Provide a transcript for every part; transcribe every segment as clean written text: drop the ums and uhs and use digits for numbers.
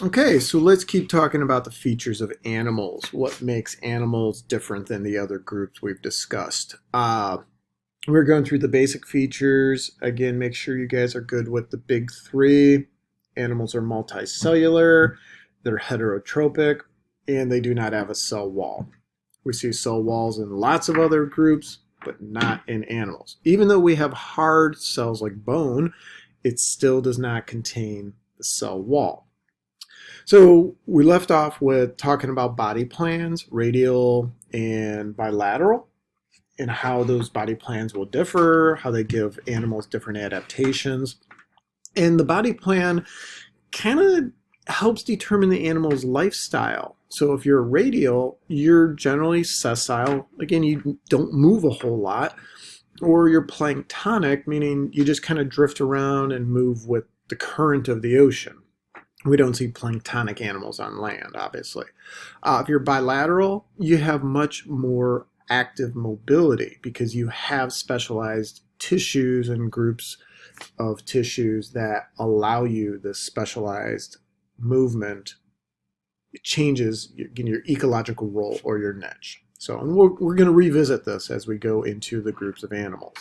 Okay, so let's keep talking about the features of animals. What makes animals different than the other groups we've discussed? We're going through the basic features. Again, make sure you guys are good with the big three. Animals are multicellular, they're heterotropic, and they do not have a cell wall. We see cell walls in lots of other groups, but not in animals. Even though we have hard cells like bone, it still does not contain the cell wall. So we left off with talking about body plans, radial and bilateral, and how those body plans will differ, how they give animals different adaptations. And the body plan kind of helps determine the animal's lifestyle. So if you're radial, you're generally sessile. Again, you don't move a whole lot. Or you're planktonic, meaning you just kind of drift around and move with the current of the ocean. We don't see planktonic animals on land, obviously. If you're bilateral, you have much more active mobility because you have specialized tissues and groups of tissues that allow you this specialized movement. It changes your ecological role or your niche. So and we're going to revisit this as we go into the groups of animals.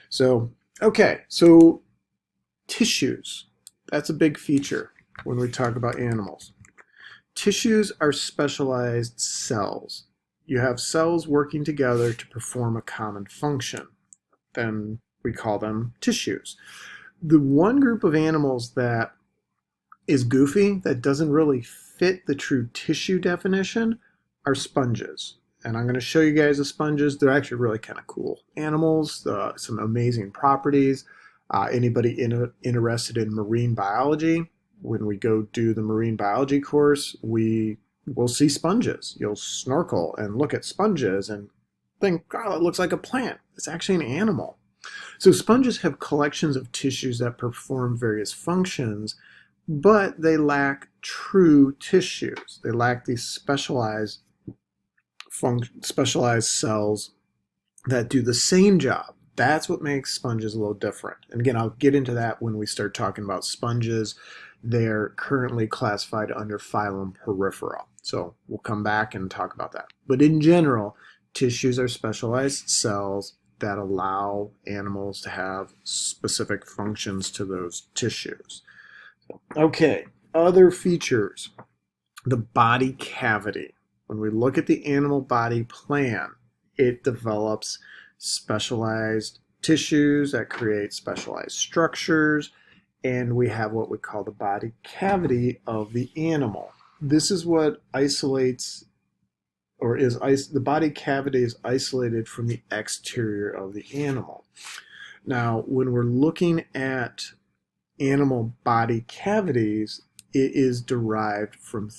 So, okay, so tissues, that's a big feature when we talk about animals. Tissues are specialized cells. You have cells working together to perform a common function. Then we call them tissues. The one group of animals that is goofy, that doesn't really fit the true tissue definition, are sponges. And I'm going to show you guys the sponges. They're actually really kind of cool animals, some amazing properties. Anybody interested in marine biology, when we go do the marine biology course, we will see sponges. You'll snorkel and look at sponges and think, oh, it looks like a plant. It's actually an animal. So sponges have collections of tissues that perform various functions, but they lack true tissues. They lack these specialized cells that do the same job. That's what makes sponges a little different. And again, I'll get into that when we start talking about sponges. They're currently classified under phylum Porifera. So we'll come back and talk about that. But in general, tissues are specialized cells that allow animals to have specific functions to those tissues. Okay, other features. The body cavity. When we look at the animal body plan, it develops specialized tissues that create specialized structures, and we have what we call the body cavity of the animal. This is what isolates, or is the body cavity is isolated from the exterior of the animal. Now, when we're looking at animal body cavities, it is derived from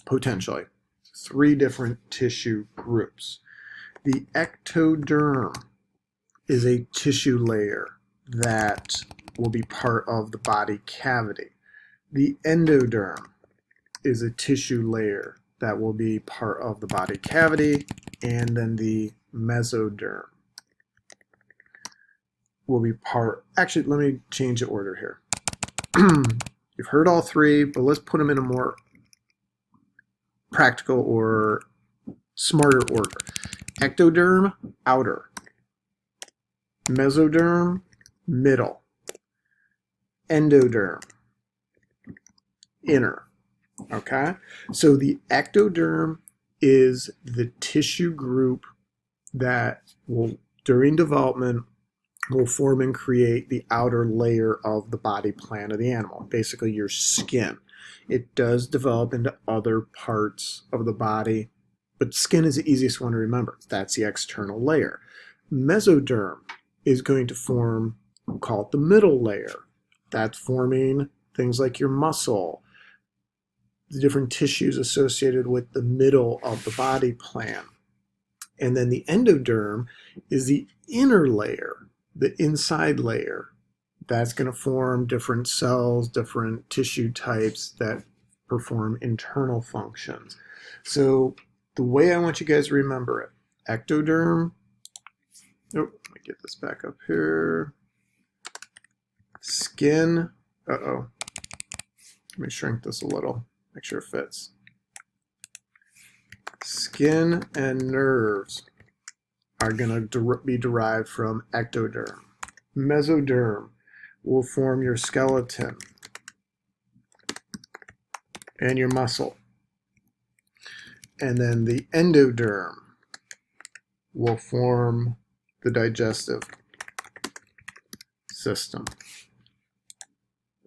potentially three different tissue groups. The ectoderm is a tissue layer that will be part of the body cavity. The endoderm is a tissue layer that will be part of the body cavity, and then the mesoderm will be actually, let me change the order here. You've heard all three, but let's put them in a more practical or smarter order. Ectoderm, outer. Mesoderm, middle. Endoderm, inner. Okay? So the ectoderm is the tissue group that will, during development, will form and create the outer layer of the body plan of the animal, basically your skin. It does develop into other parts of the body, but skin is the easiest one to remember. That's the external layer. Mesoderm is going to form, we'll call it the middle layer. That's forming things like your muscle, the different tissues associated with the middle of the body plan. And then the endoderm is the inner layer, the inside layer. That's going to form different cells, different tissue types that perform internal functions. So the way I want you guys to remember it, ectoderm, let me get this back up here. Skin, Let me shrink this a little, make sure it fits. Skin and nerves are going to be derived from ectoderm. Mesoderm will form your skeleton and your muscle. And then the endoderm will form the digestive system.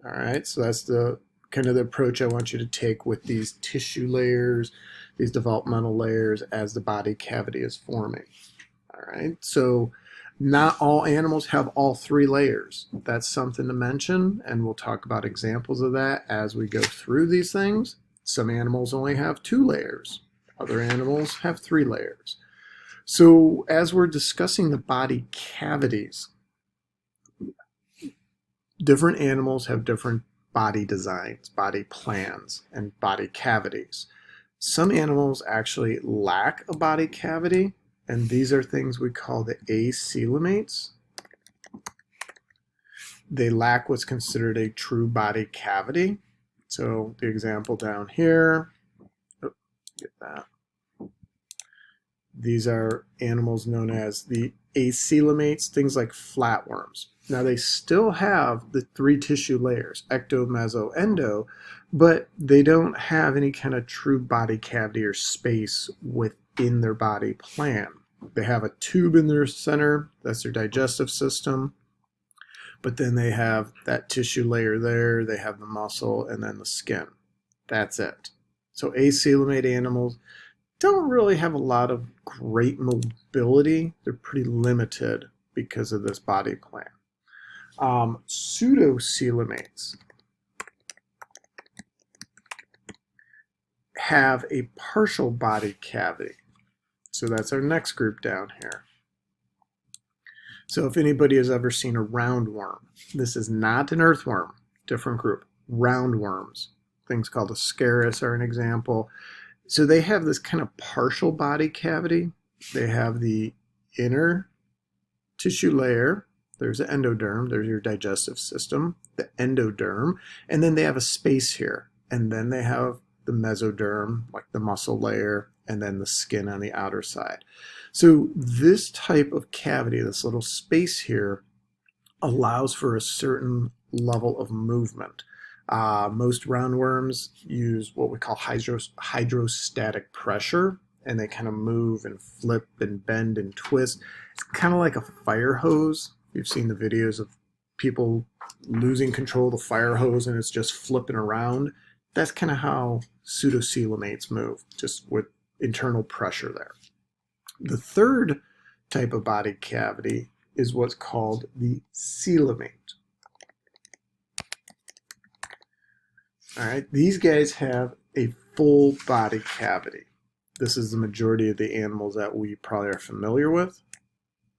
All right, so that's the kind of the approach I want you to take with these tissue layers, these developmental layers as the body cavity is forming. All right, so not all animals have all three layers. That's something to mention, and we'll talk about examples of that as we go through these things. Some animals only have 2 layers. Other animals have 3 layers. So as we're discussing the body cavities, different animals have different body designs, body plans, and body cavities. Some animals actually lack a body cavity, and these are things we call the acoelomates. They lack what's considered a true body cavity. So the example down here, get that. These are animals known as the acoelomates, things like flatworms. Now they still have the 3 tissue layers, ecto, meso, endo, but they don't have any kind of true body cavity or space within their body plan. They have a tube in their center, that's their digestive system, but then they have that tissue layer there, they have the muscle, and then the skin. That's it. So acoelomate animals don't really have a lot of great mobility. They're pretty limited because of this body plan. Pseudocoelomates have a partial body cavity. So that's our next group down here. So if anybody has ever seen a roundworm, this is not an earthworm, different group. Roundworms, things called ascaris are an example. So they have this kind of partial body cavity. They have the inner tissue layer. There's the endoderm. There's your digestive system, the endoderm. And then they have a space here. And then they have the mesoderm, like the muscle layer, and then the skin on the outer side. So this type of cavity, this little space here, allows for a certain level of movement. Most roundworms use what we call hydrostatic pressure, and they kind of move and flip and bend and twist. It's kind of like a fire hose. You've seen the videos of people losing control of the fire hose and it's just flipping around. That's kind of how pseudocoelomates move, just with internal pressure there. The third type of body cavity is what's called the coelomate. All right, these guys have a full body cavity. This is the majority of the animals that we probably are familiar with.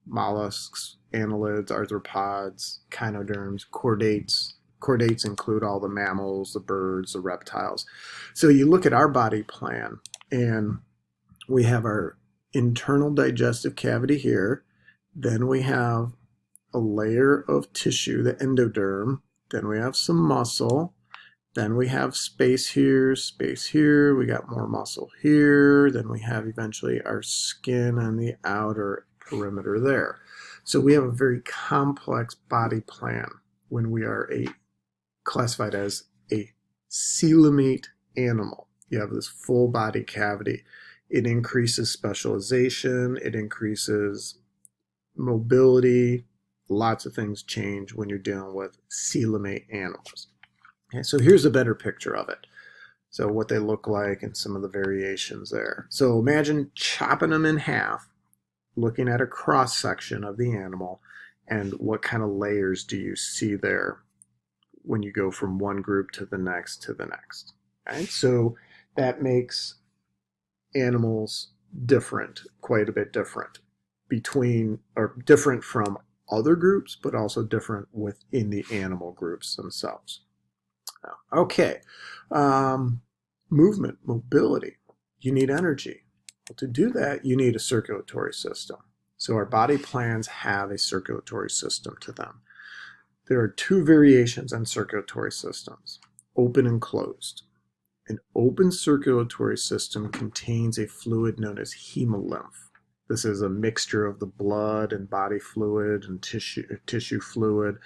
Mollusks, annelids, arthropods, echinoderms, chordates. Chordates include all the mammals, the birds, the reptiles. So you look at our body plan, and we have our internal digestive cavity here. Then we have a layer of tissue, the endoderm. Then we have some muscle. Then we have space here, we got more muscle here, then we have eventually our skin on the outer perimeter there. So we have a very complex body plan when we are classified as a coelomate animal. You have this full body cavity. It increases specialization, it increases mobility, lots of things change when you're dealing with coelomate animals. Okay, so here's a better picture of it. So what they look like and some of the variations there. So imagine chopping them in half, looking at a cross section of the animal, and what kind of layers do you see there when you go from one group to the next to the next. Right? So that makes animals different, quite a bit different different from other groups, but also different within the animal groups themselves. Okay, movement, mobility, you need energy. Well, to do that, you need a circulatory system. So our body plans have a circulatory system to them. There are 2 variations on circulatory systems. open and closed. An open circulatory system contains a fluid known as hemolymph. This is a mixture of the blood and body fluid and tissue fluid.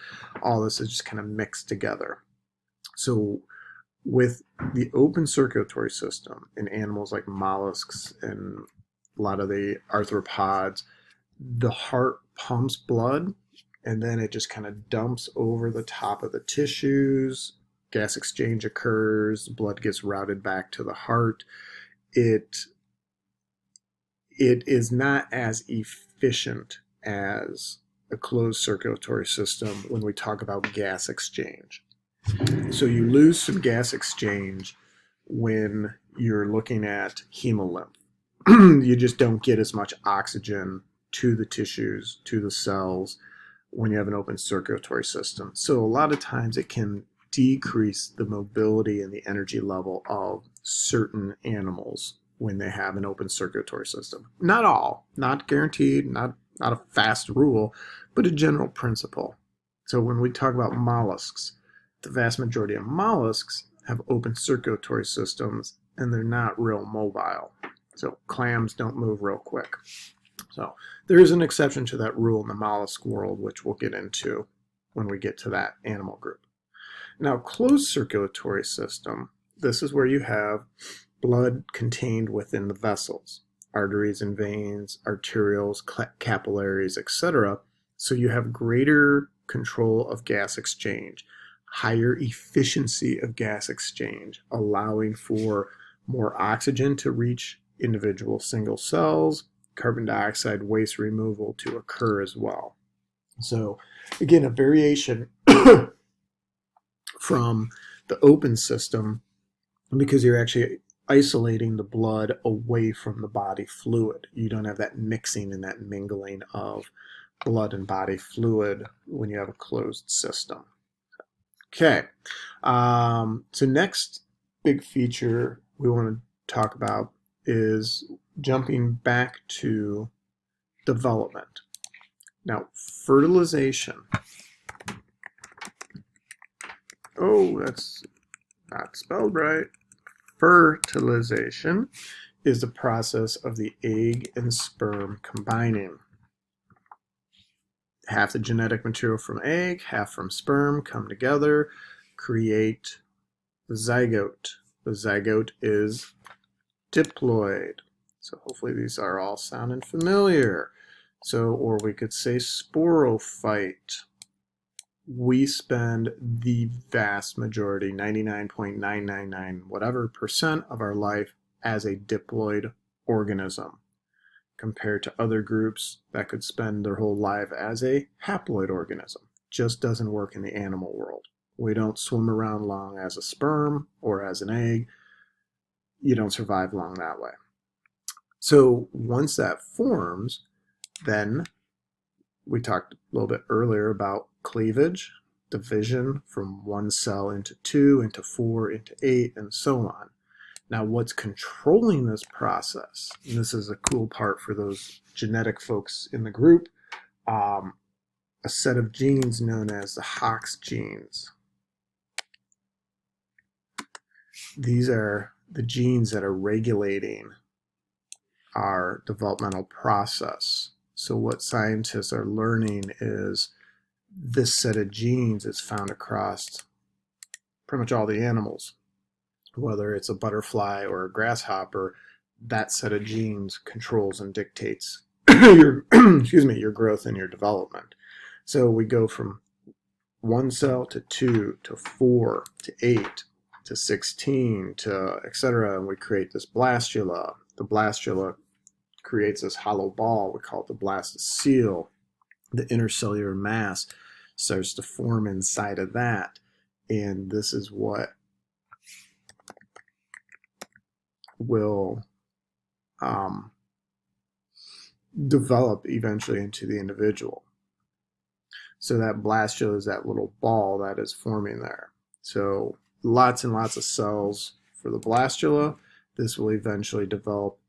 All this is just kind of mixed together. So with the open circulatory system in animals like mollusks and a lot of the arthropods, the heart pumps blood and then it just kind of dumps over the top of the tissues. Gas exchange occurs, blood gets routed back to the heart. It is not as efficient as a closed circulatory system when we talk about gas exchange. So you lose some gas exchange when you're looking at hemolymph. You just don't get as much oxygen to the tissues, to the cells, when you have an open circulatory system. So a lot of times it can decrease the mobility and the energy level of certain animals when they have an open circulatory system. Not all, not guaranteed, not a fast rule, but a general principle. So when we talk about mollusks, the vast majority of mollusks have open circulatory systems and they're not real mobile. So clams don't move real quick. So there is an exception to that rule in the mollusk world, which we'll get into when we get to that animal group. Now, closed circulatory system, this is where you have blood contained within the vessels, arteries and veins, arterioles, capillaries, etc. So you have greater control of gas exchange, higher efficiency of gas exchange, allowing for more oxygen to reach individual single cells, carbon dioxide waste removal to occur as well. So again, a variation from the open system because you're actually isolating the blood away from the body fluid. You don't have that mixing and that mingling of blood and body fluid when you have a closed system. Okay, so next big feature we want to talk about is jumping back to development. Now, fertilization. Oh, that's not spelled right. Fertilization is the process of the egg and sperm combining. Half the genetic material from egg, half from sperm come together, create the zygote. The zygote is diploid. So hopefully these are all sounding familiar. So, or we could say sporophyte. We spend the vast majority, 99.999 whatever percent of our life as a diploid organism, compared to other groups that could spend their whole life as a haploid organism. Just doesn't work in the animal world. We don't swim around long as a sperm or as an egg. You don't survive long that way. So once that forms, then we talked a little bit earlier about cleavage, division from one cell into two, into four, into eight, and so on. Now, what's controlling this process, and this is a cool part for those genetic folks in the group, a set of genes known as the Hox genes. These are the genes that are regulating our developmental process. So what scientists are learning is this set of genes is found across pretty much all the animals. Whether it's a butterfly or a grasshopper, that set of genes controls and dictates your your growth and your development. So we go from one cell to two to four to eight to 16 to etc. And we create this blastula. The blastula creates this hollow ball. We call it the blastocele. The intercellular mass starts to form inside of that. And this is what will develop eventually into the individual. So that blastula is that little ball that is forming there. So lots and lots of cells for the blastula. This will eventually develop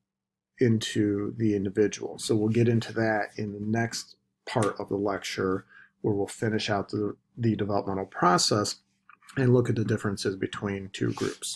into the individual. So we'll get into that in the next part of the lecture where we'll finish out the developmental process. and look at the differences between two groups.